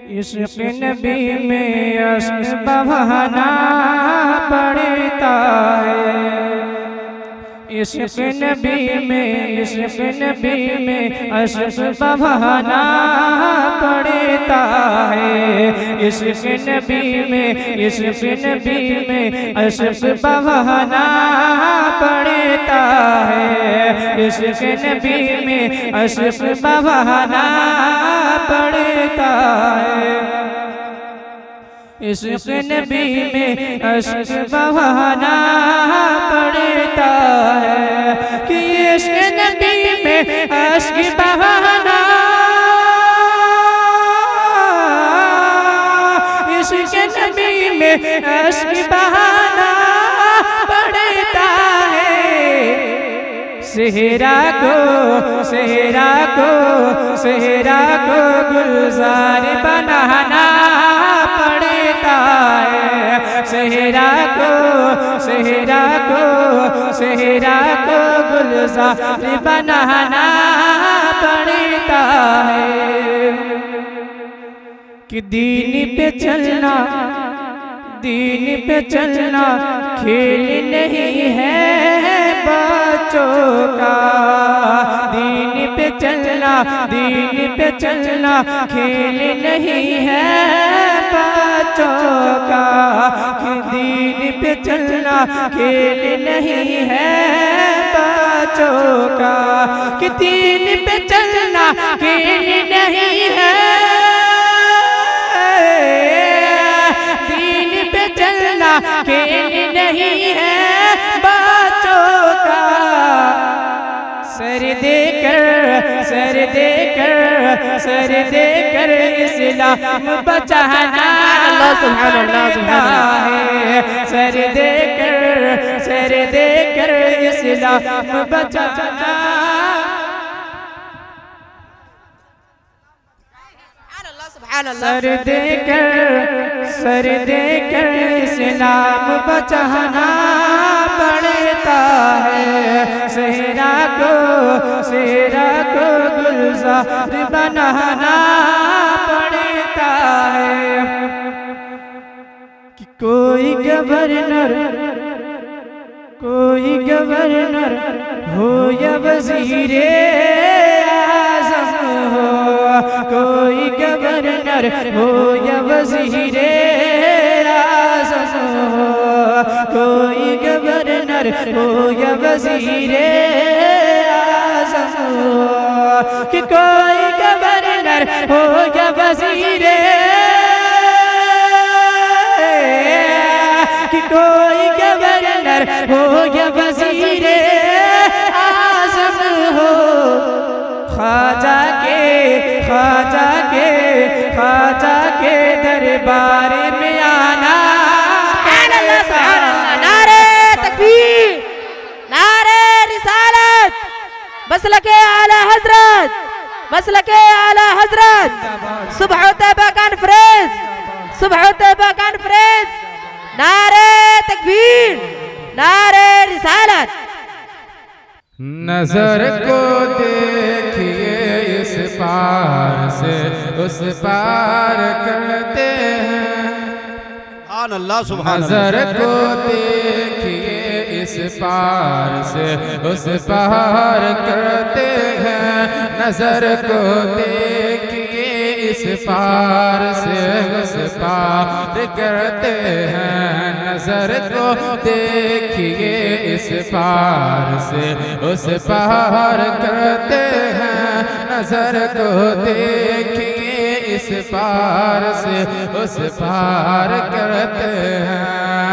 इश्क़ नबी में अश्क बहाना पड़ता है। इश्क़ नबी में अश्क बहाना पड़ता है। इश्क़ नबी में अश्क बहाना पड़ता है। इश्क़ नबी में अश्क बहाना पड़ता है। इश्क़ नबी में अश्क बहाना पड़ता है कि इश्क़ नबी में अश्क बहाना, इश्क़ नबी में अश्क बहाना पड़ता है। सेहरा को गुलजार बनाना पड़ता है। सेहरा को गुलजार बनाना पड़ता है कि दीन पे चलना खेल नहीं है बच्चों का। दीन पे चलना खेल नहीं है बच्चों का। कि दीन पे चलना खेल नहीं है बच्चों का। कि दीन पे चलना खेल नहीं है, दीन पे चलना खेल नहीं है बच्चों का। सर देकर इस्लाम बचाना है। सर देकर इस्लाम बचाना। सर देकर इस्लाम बचाना पड़ता है। सेहरा को गुलजार बनाना पड़ता है कि कोई गवर्नर हो या वज़ीरे आज़म हो। कोई गवर्नर हो या वज़ीरे आज़म हो। कोई गवर्नर हो या वज़ीरे आज़म हो। कि कोई गवर्नर हो या वज़ीरे, कि कोई गवर्नर हो या वज़ीरे आज़म हो। ख्वाजा के दरबार में आना। नारे तकबीर, नारे रिसालत, मसलके आला हजरत, मसलके आला हजरत। सुबह तैबा कॉन्फ्रेंस, नारे तकबीर, नारे रिसालत। नजर को देखिए इस पार से उस पार करते हैं। नजर को देखिए इस पार से उस पार करते हैं। नजर को देखिए इस पार से उस पार करते हैं। नजर को देखिए इस पार से उस पार करते हैं। नजर को देखिए इस पार से उस पार करते हैं।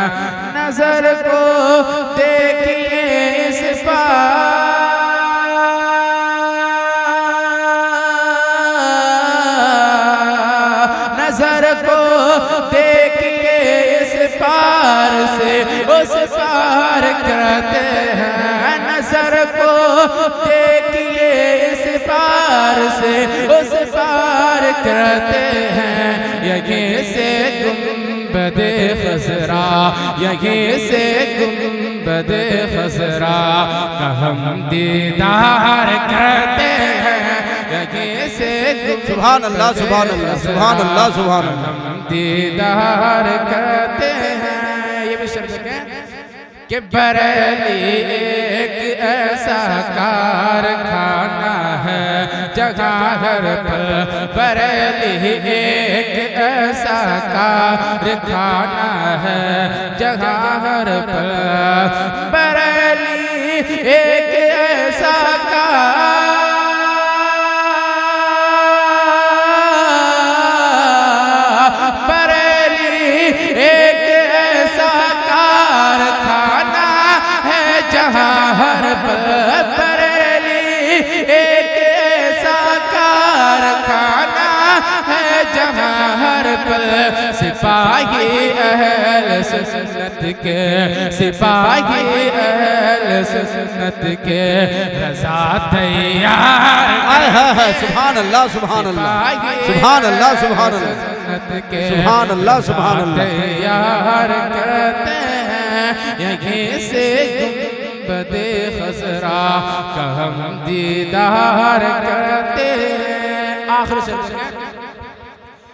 नजर को देखिए इस पार, नजर को देखिए इस पार से उस पार करते हैं। नजर को देखिए इस पार से उस पार करते हैं। यहीं से गुंबदे खज़रा, यहीं से गुंबदे खज़रा का हम दीदार करते हैं। यहीं से सुभान अल्लाह सुभान अल्लाह सुभान अल्लाह सुभान अल्लाह। हम दीदार करते हैं। ये भी शब्द है कि बरेली एक ऐसा कारखाना है जहाँ हर पल, बरेली एक ऐसा कारखाना है जहाँ हर पल, बरेली एक ऐसा बरेली एक ऐसा कारखाना है जहाँ हर पल, बरेली एक ऐसा कारखाना है जहाँ हर पल सिपाही अहल सुन्नत के, सिपाही अहल सुन्नत के रज़ा तैयार। सुभान अल्लाह सुभान अल्लाह सुभान अल्लाह सुभान अल्लाह सुभान अल्लाह सुभान अल्लाह। तैयार करते हैं यहीं से गुंबदे खसरा का हम दीदार करते हैं। आखिर शब्द